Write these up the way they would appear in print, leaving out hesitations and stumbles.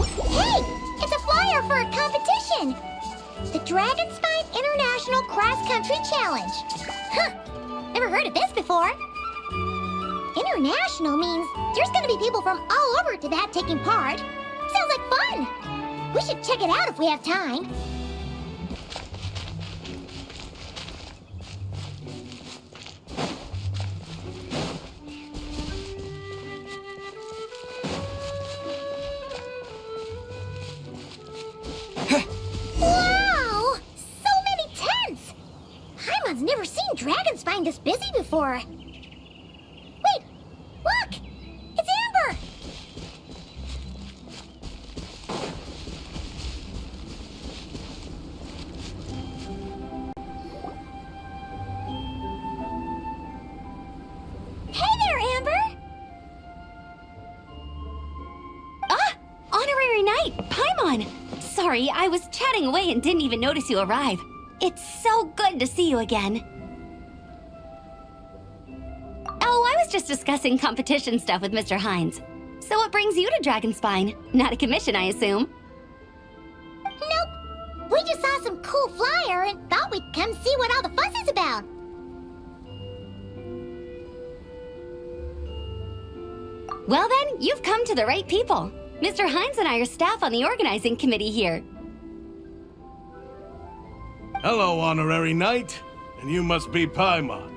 Hey! It's a flyer for a competition! The Dragonspine International Cross Country Challenge. Huh! Never heard of this before. International means there's gonna be people from all over to that taking part. Sounds like fun! We should check it out if we have time. Wow! So many tents! Paimon's never seen Dragonspine this busy before. Wait! Look! It's Amber! Hey there, Amber! Ah! Honorary Knight, Paimon! Sorry, I was chatting away and didn't even notice you arrive. It's so good to see you again. Oh, I was just discussing competition stuff with Mr. Hines. So what brings you to Dragonspine? Not a commission, I assume? Nope. We just saw some cool flyer and thought we'd come see what all the fuss is about. Well then, you've come to the right people. Mr. Hines and I are staff on the organizing committee here. Hello, Honorary Knight. And you must be Paimon.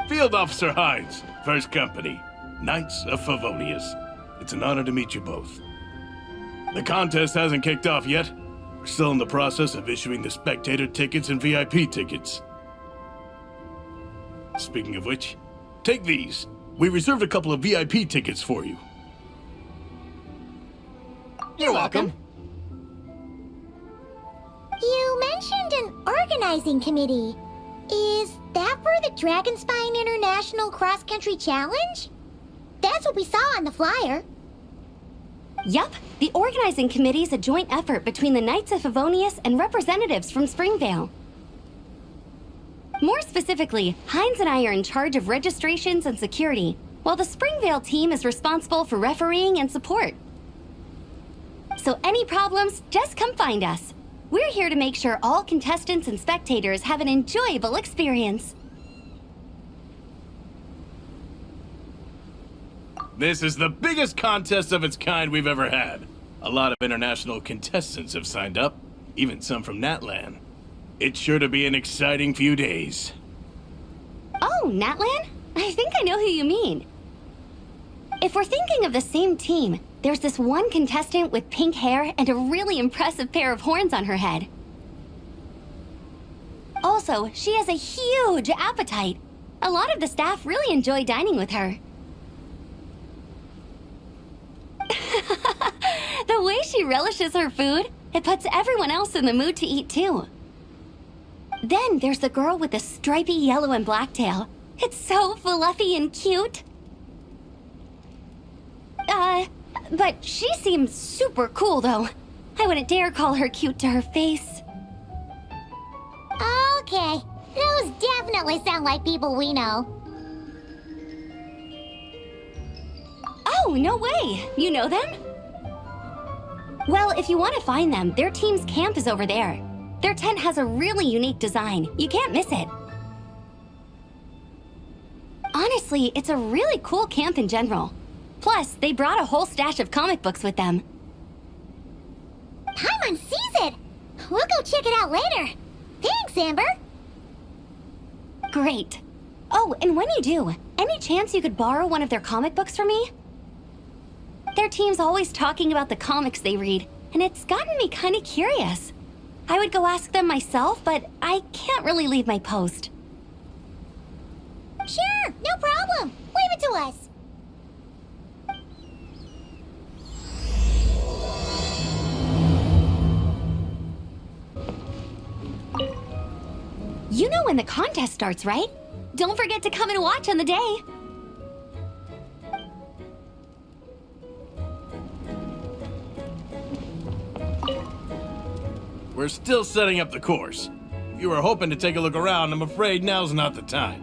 Field Officer Hines, First Company, Knights of Favonius. It's an honor to meet you both. The contest hasn't kicked off yet. We're still in the process of issuing the spectator tickets and VIP tickets. Speaking of which, take these. We reserved a couple of VIP tickets for you. You're welcome. You mentioned an organizing committee. Is that for the Dragonspine International Cross Country Challenge? That's what we saw on the flyer. Yup, the organizing committee is a joint effort between the Knights of Favonius and representatives from Springvale. More specifically, Hines and I are in charge of registrations and security, while the Springvale team is responsible for refereeing and support. So any problems, just come find us. We're here to make sure all contestants and spectators have an enjoyable experience. This is the biggest contest of its kind we've ever had. A lot of international contestants have signed up, even some from Natlan. It's sure to be an exciting few days. Oh, Natlan? I think I know who you mean. If we're thinking of the same team, there's this one contestant with pink hair and a really impressive pair of horns on her head. Also, she has a huge appetite. A lot of the staff really enjoy dining with her. The way she relishes her food, it puts everyone else in the mood to eat too. Then there's the girl with the stripy yellow and black tail. It's so fluffy and cute. But she seems super cool though. I wouldn't dare call her cute to her face. Okay, those definitely sound like people we know. Oh, no way! You know them? Well, if you want to find them, their team's camp is over there. Their tent has a really unique design. You can't miss it. Honestly, it's a really cool camp in general. Plus, they brought a whole stash of comic books with them. Paimon sees it! We'll go check it out later. Thanks, Amber! Great. Oh, and when you do, any chance you could borrow one of their comic books from me? Their team's always talking about the comics they read, and it's gotten me kind of curious. I would go ask them myself, but I can't really leave my post. Sure, no problem. Leave it to us. You know when the contest starts, right? Don't forget to come and watch on the day. We're still setting up the course. If you were hoping to take a look around, I'm afraid now's not the time.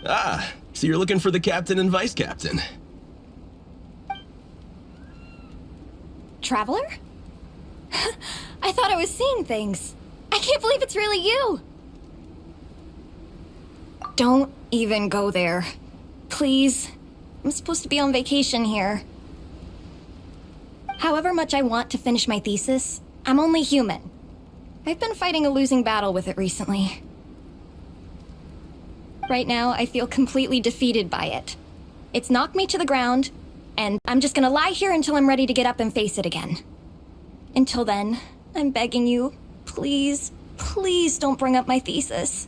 Ah, so you're looking for the captain and vice captain. Traveler? I thought I was seeing things. I can't believe it's really you. Don't even go there. Please. I'm supposed to be on vacation here. However much I want to finish my thesis, I'm only human. I've been fighting a losing battle with it recently. Right now, I feel completely defeated by it. It's knocked me to the ground, and I'm just gonna lie here until I'm ready to get up and face it again. Until then, I'm begging you, please, please don't bring up my thesis.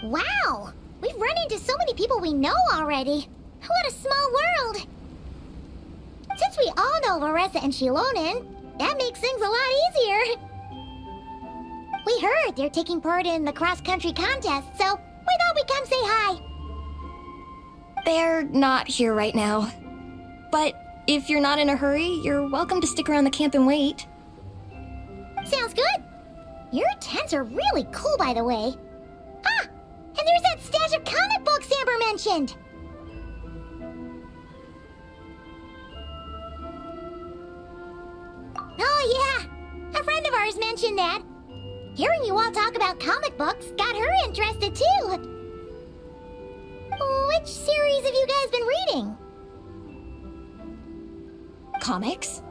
Wow! We've run into so many people we know already. What a small world! Since we all know Varessa and Shilonen, that makes things a lot easier. We heard they're taking part in the cross-country contest, so we thought we'd come say hi. They're not here right now. But if you're not in a hurry, you're welcome to stick around the camp and wait. Sounds good. Your tents are really cool, by the way. Ah! And there's that stash of comic books Amber mentioned! Oh yeah! A friend of ours mentioned that. Hearing you all talk about comic books got her interested too. Which series have you guys been reading? Comics?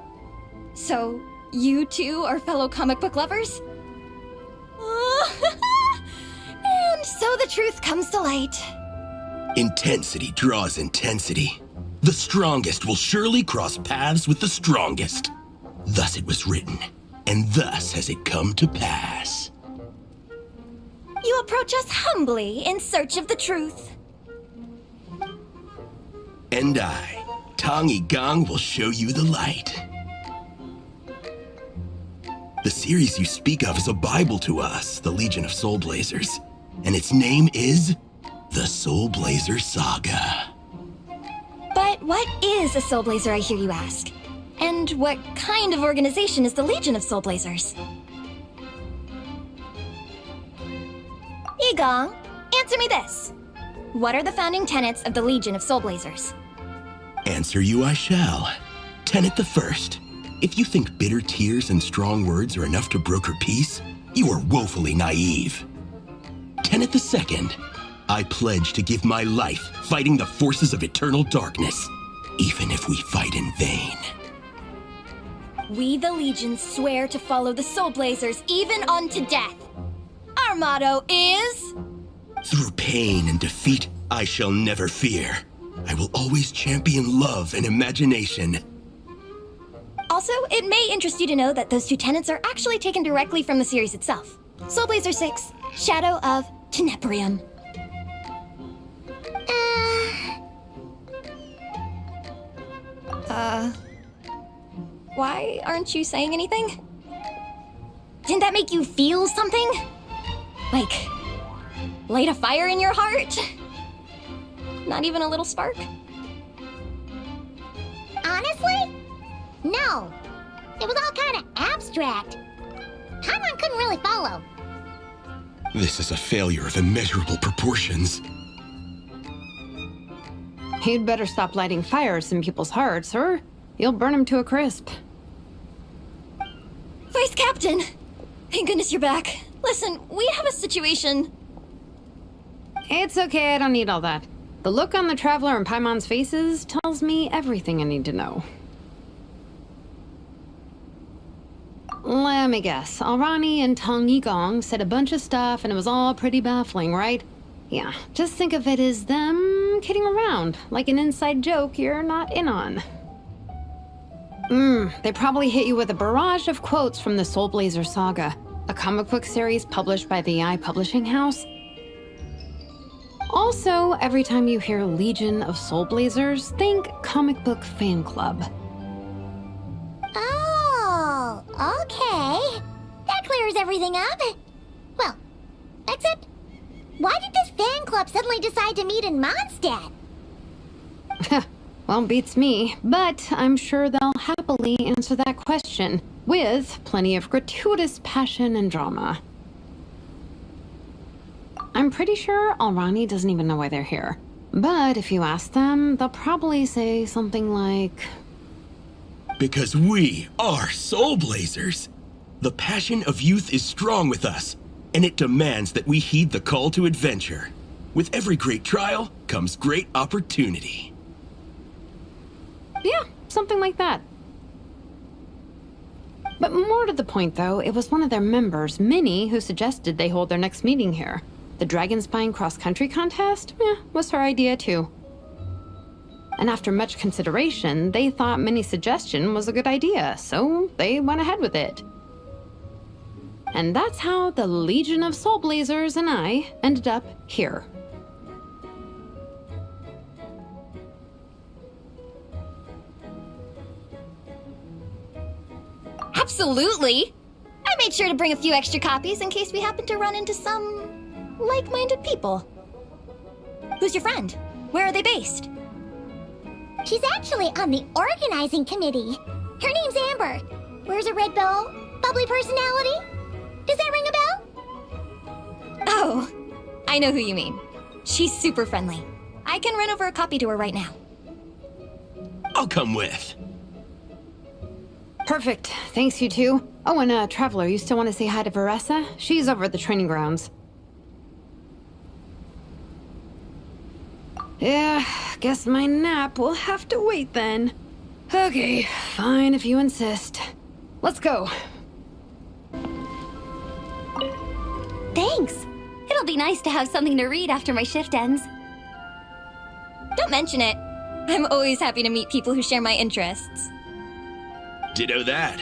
So, you two are fellow comic book lovers? And so the truth comes to light. Intensity draws intensity. The strongest will surely cross paths with the strongest. Thus it was written, and thus has it come to pass. You approach us humbly in search of the truth. And I, Tong Yigang, will show you the light. The series you speak of is a Bible to us, the Legion of Soulblazers, and its name is the Soulblazer Saga. But what is a Soulblazer, I hear you ask? And what kind of organization is the Legion of Soulblazers? Yigang, answer me this. What are the founding tenets of the Legion of Soulblazers? Answer you I shall. Tenet the first. If you think bitter tears and strong words are enough to broker peace, you are woefully naive. Tenet the second. I pledge to give my life fighting the forces of eternal darkness, even if we fight in vain. We, the Legion, swear to follow the Soulblazers even unto death. Our motto is... Through pain and defeat, I shall never fear. I will always champion love and imagination. Also, it may interest you to know that those two tenets are actually taken directly from the series itself. Soulblazer 6, Shadow of Tenebrium. Why aren't you saying anything? Didn't that make you feel something? Like, light a fire in your heart? Not even a little spark? Honestly? No. It was all kind of abstract. Paimon couldn't really follow. This is a failure of immeasurable proportions. You'd better stop lighting fires in people's hearts, or you'll burn them to a crisp. Vice Captain! Thank goodness you're back. Listen, we have a situation. It's okay, I don't need all that. The look on the Traveler and Paimon's faces tells me everything I need to know. Let me guess. Alrani and Tong Yigang said a bunch of stuff and it was all pretty baffling, right? Yeah, just think of it as them kidding around, like an inside joke you're not in on. They probably hit you with a barrage of quotes from the Soulblazer Saga, a comic book series published by the AI Publishing House. Also, every time you hear Legion of Soulblazers, think comic book fan club. Oh, okay. That clears everything up. Well, except, why did this fan club suddenly decide to meet in Mondstadt? Well, beats me, but I'm sure they'll happily answer that question, with plenty of gratuitous passion and drama. I'm pretty sure Alrani doesn't even know why they're here. But if you ask them, they'll probably say something like... Because we are Soulblazers. The passion of youth is strong with us, and it demands that we heed the call to adventure. With every great trial comes great opportunity. Yeah, something like that. But more to the point, though, it was one of their members, Minnie, who suggested they hold their next meeting here. The Dragonspine Cross Country contest? Was her idea, too. And after much consideration, they thought Minnie's suggestion was a good idea, so they went ahead with it. And that's how the Legion of Soulblazers and I ended up here. Absolutely! I made sure to bring a few extra copies in case we happen to run into some like-minded people. Who's your friend? Where are they based? She's actually on the organizing committee. Her name's Amber. Wears a red bow, bubbly personality. Does that ring a bell? Oh, I know who you mean. She's super friendly. I can run over a copy to her right now. I'll come with. Perfect. Thanks, you two. Oh, and Traveler, you still want to say hi to Veressa? She's over at the training grounds. Yeah, guess my nap will have to wait then. Okay, fine if you insist. Let's go. Thanks. It'll be nice to have something to read after my shift ends. Don't mention it. I'm always happy to meet people who share my interests. Ditto that.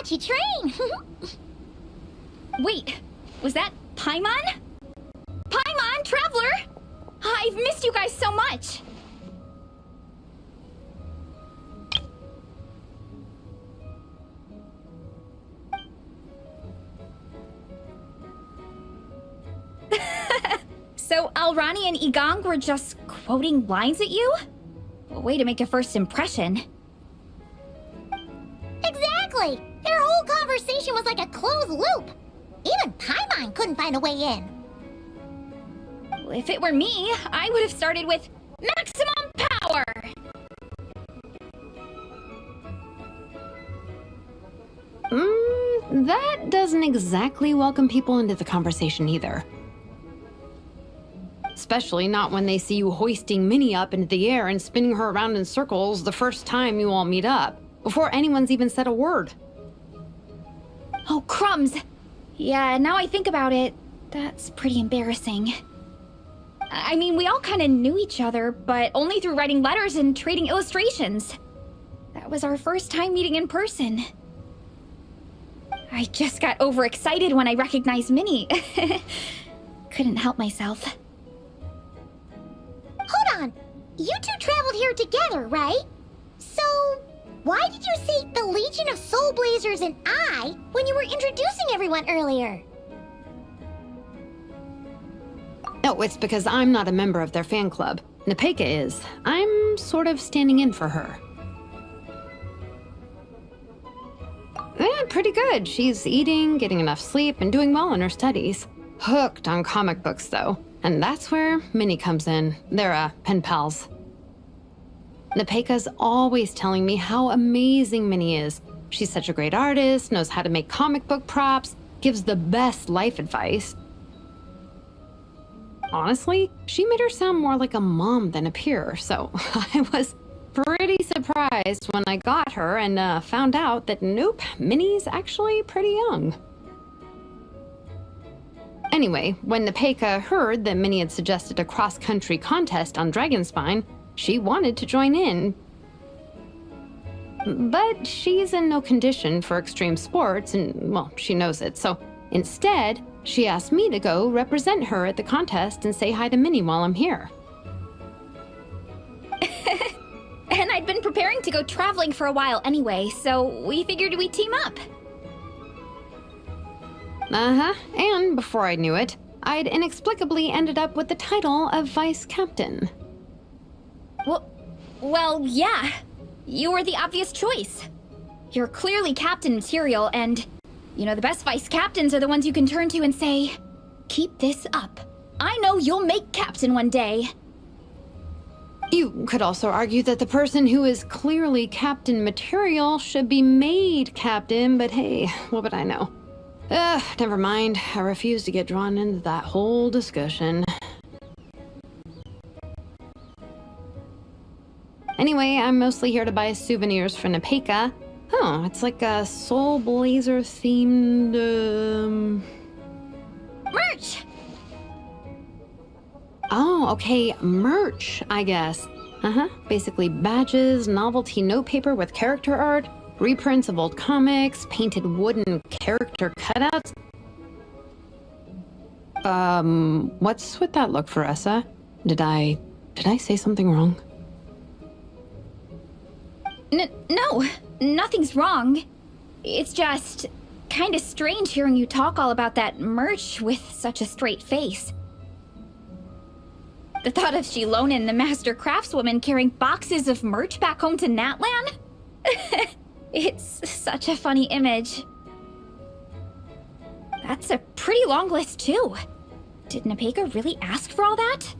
You train. Wait, was that Paimon? Paimon, Traveler! I've missed you guys so much! So Alrani and Igong were just quoting lines at you? A way to make a first impression. Exactly! Their whole conversation was like a closed loop. Even Paimon couldn't find a way in. If it were me, I would have started with maximum power! That doesn't exactly welcome people into the conversation either. Especially not when they see you hoisting Minnie up into the air and spinning her around in circles the first time you all meet up, before anyone's even said a word. Oh, crumbs! Yeah, now I think about it, that's pretty embarrassing. I mean, we all kind of knew each other, but only through writing letters and trading illustrations. That was our first time meeting in person. I just got overexcited when I recognized Minnie. Couldn't help myself. Hold on. You two traveled here together, right? So, why did you say the Legion of Soulblazers and I when you were introducing everyone earlier? No, it's because I'm not a member of their fan club. Nepeka is. I'm sort of standing in for her. Yeah, pretty good. She's eating, getting enough sleep, and doing well in her studies. Hooked on comic books, though. And that's where Minnie comes in. They're, pen pals. Nepeka's always telling me how amazing Minnie is. She's such a great artist, knows how to make comic book props, gives the best life advice. Honestly, she made her sound more like a mom than a peer, so I was pretty surprised when I got her and found out that nope, Minnie's actually pretty young. Anyway, when Nepeka heard that Minnie had suggested a cross-country contest on Dragonspine, she wanted to join in. But she's in no condition for extreme sports, and, well, she knows it. So instead, she asked me to go represent her at the contest and say hi to Minnie while I'm here. And I'd been preparing to go traveling for a while anyway, so we figured we'd team up. Uh-huh. And before I knew it, I'd inexplicably ended up with the title of vice captain. Well, yeah. You were the obvious choice. You're clearly captain material, and, you know, the best vice captains are the ones you can turn to and say, keep this up. I know you'll make captain one day. You could also argue that the person who is clearly captain material should be made captain, but hey, what would I know? Never mind. I refuse to get drawn into that whole discussion. Anyway, I'm mostly here to buy souvenirs for Nepeka. Oh, it's like a Soulblazer themed, Merch! Oh, okay, merch, I guess. Basically badges, novelty notepaper with character art, reprints of old comics, painted wooden character cutouts. What's with that look, Faressa? Did I say something wrong? No, nothing's wrong. It's just kind of strange hearing you talk all about that merch with such a straight face. The thought of Shilonen, the master craftswoman, carrying boxes of merch back home to Natlan? It's such a funny image. That's a pretty long list, too. Did Nepeka really ask for all that?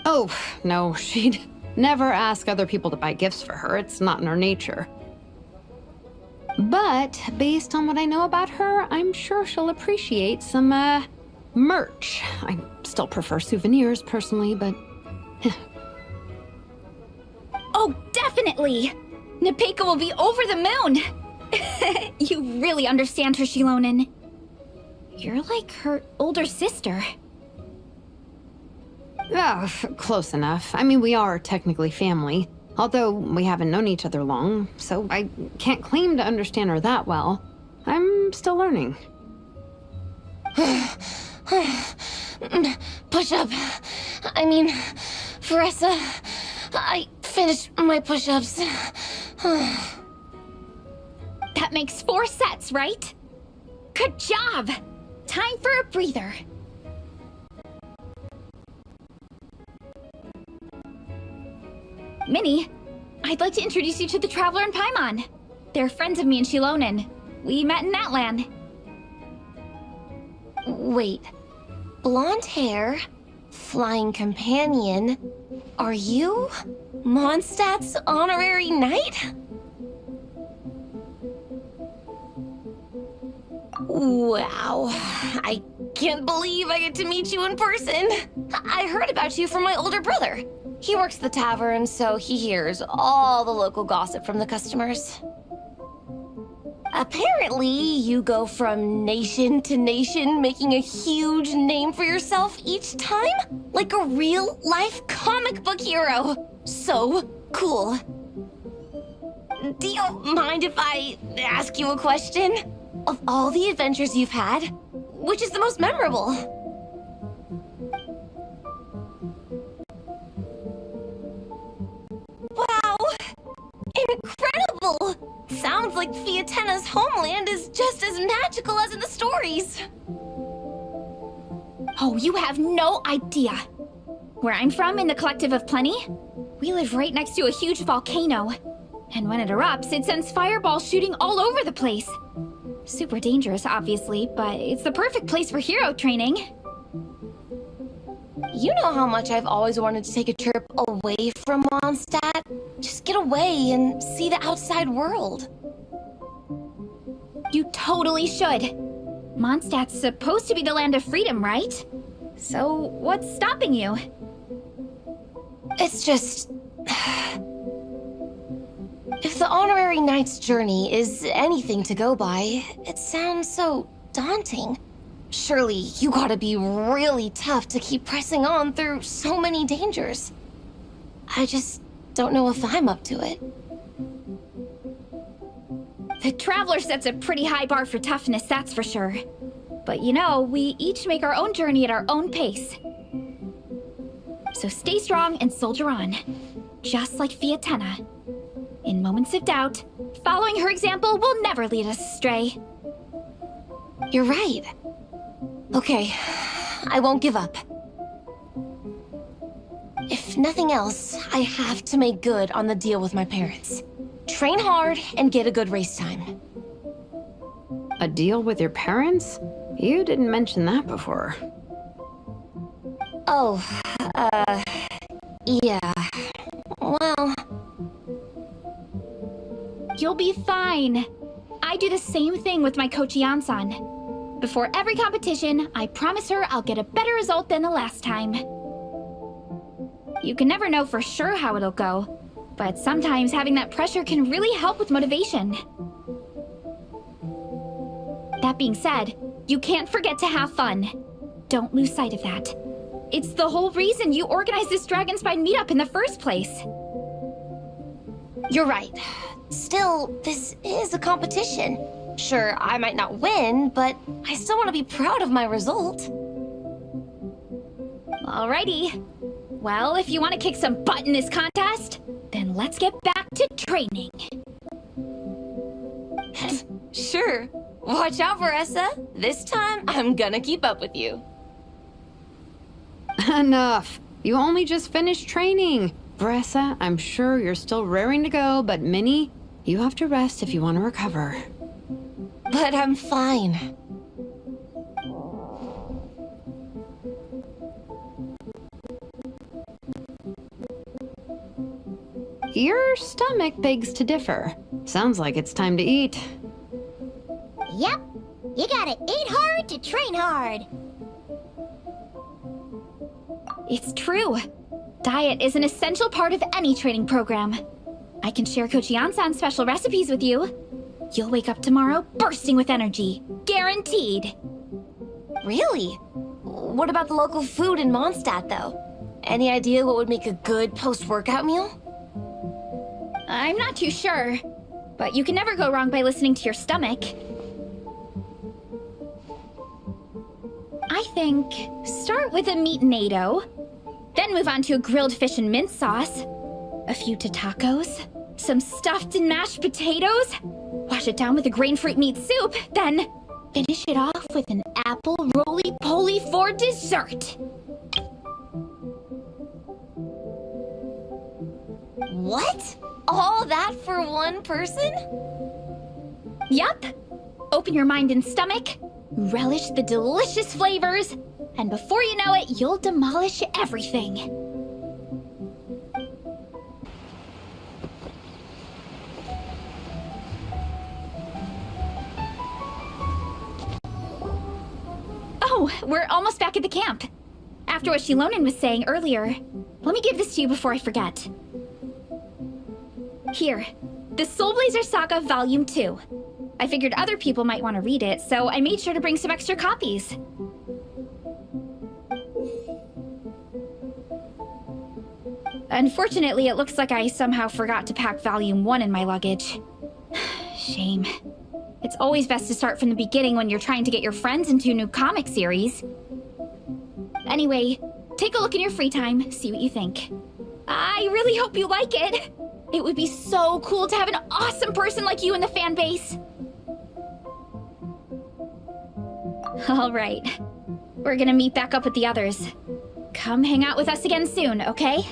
Oh, no, she'd never ask other people to buy gifts for her. It's not in her nature. But based on what I know about her, I'm sure she'll appreciate some, merch. I still prefer souvenirs, personally, but... Oh, definitely! Nepeka will be over the moon! You really understand her, Shilonen. You're like her older sister. Oh, close enough. I mean, we are technically family, although we haven't known each other long, so I can't claim to understand her that well. I'm still learning. Push-up. I mean, Faressa, I finished my push-ups. That makes 4 sets, right? Good job! Time for a breather. Minnie, I'd like to introduce you to the Traveler and Paimon. They're friends of me and Shilonen. We met in Natlan. Wait. Blonde hair, flying companion. Are you Mondstadt's honorary knight? Wow. I can't believe I get to meet you in person. I heard about you from my older brother. He works the tavern, so he hears all the local gossip from the customers. Apparently, you go from nation to nation, making a huge name for yourself each time? Like a real-life comic book hero. So cool. Do you mind if I ask you a question? Of all the adventures you've had, which is the most memorable? Wow! Incredible! Sounds like Fiatena's homeland is just as magical as in the stories. Oh, you have no idea. Where I'm from, in the Collective of Plenty, we live right next to a huge volcano. And when it erupts, it sends fireballs shooting all over the place. Super dangerous, obviously, but it's the perfect place for hero training. You know how much I've always wanted to take a trip away from Mondstadt? Just get away and see the outside world. You totally should. Mondstadt's supposed to be the land of freedom, right? So, what's stopping you? It's just... If the honorary knight's journey is anything to go by, it sounds so daunting. Surely you gotta be really tough to keep pressing on through so many dangers. I just don't know if I'm up to it. The Traveler sets a pretty high bar for toughness, that's for sure. But you know, we each make our own journey at our own pace. So stay strong and soldier on. Just like Fiatenna. In moments of doubt, following her example will never lead us astray. You're right. Okay, I won't give up. If nothing else, I have to make good on the deal with my parents. Train hard and get a good race time. A deal with your parents? You didn't mention that before. Oh, yeah. Well... You'll be fine. I do the same thing with my coach Yansan. Before every competition, I promise her I'll get a better result than the last time. You can never know for sure how it'll go, but sometimes having that pressure can really help with motivation. That being said, you can't forget to have fun. Don't lose sight of that. It's the whole reason you organized this Dragonspine meetup in the first place. You're right. Still, this is a competition. Sure, I might not win, but I still want to be proud of my result. Alrighty. Well, if you want to kick some butt in this contest, then let's get back to training. Sure. Watch out, Veressa. This time, I'm gonna keep up with you. Enough. You only just finished training. Veressa, I'm sure you're still raring to go, but Minnie, you have to rest if you want to recover. But I'm fine. Your stomach begs to differ. Sounds like it's time to eat. Yep. You gotta eat hard to train hard. It's true. Diet is an essential part of any training program. I can share Coach Yansan's special recipes with you. You'll wake up tomorrow bursting with energy. Guaranteed. Really? What about the local food in Mondstadt, though? Any idea what would make a good post-workout meal? I'm not too sure, but you can never go wrong by listening to your stomach. I think start with a meat-nado, then move on to a grilled fish and mint sauce, a few tacos, some stuffed and mashed potatoes, wash it down with a grain fruit meat soup, then finish it off with an apple roly-poly for dessert. What? All that for one person? Yup. Open your mind and stomach, relish the delicious flavors, and before you know it, you'll demolish everything. Oh, we're almost back at the camp. After what Shilonen was saying earlier, let me give this to you before I forget. Here, the Soulblazers Saga Volume 2. I figured other people might want to read it, so I made sure to bring some extra copies. Unfortunately, it looks like I somehow forgot to pack Volume 1 in my luggage. Shame. It's always best to start from the beginning when you're trying to get your friends into a new comic series. Anyway, take a look in your free time, see what you think. I really hope you like it. It would be so cool to have an awesome person like you in the fan base. All right. We're gonna meet back up with the others. Come hang out with us again soon, okay?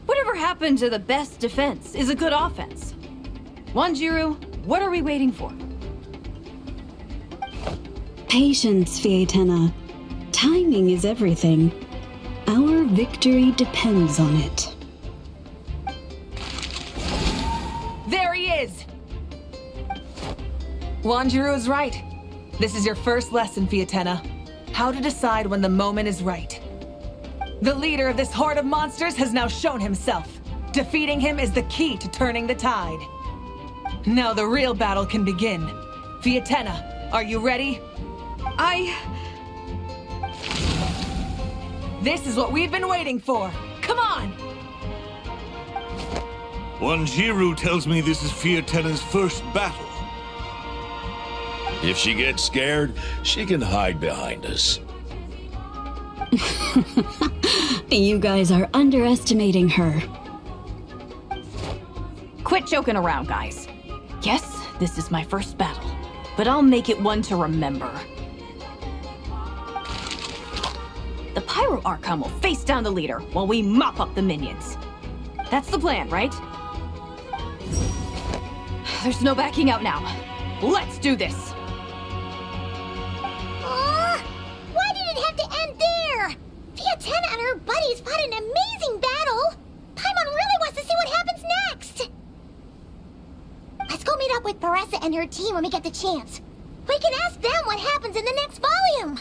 Whatever happened to the best defense is a good offense? Wanjiru, what are we waiting for? Patience, Fiatenna. Timing is everything. Our victory depends on it. There he is! Wanjiru is right. This is your first lesson, Fiatenna. How to decide when the moment is right. The leader of this horde of monsters has now shown himself. Defeating him is the key to turning the tide. Now the real battle can begin. Fiatenna, are you ready? This is what we've been waiting for. Come on! Wanjiru tells me this is Fiatenna's first battle. If she gets scared, she can hide behind us. You guys are underestimating her. Quit joking around, guys. Yes, this is my first battle, but I'll make it one to remember. The Pyro Archon will face down the leader while we mop up the minions. That's the plan, right? There's no backing out now. Let's do this! Why did it have to end there? Fiatenna and her buddies fought an amazing battle. Paimon really wants to see what happens next. Let's go meet up with Paressa and her team when we get the chance. We can ask them what happens in the next volume.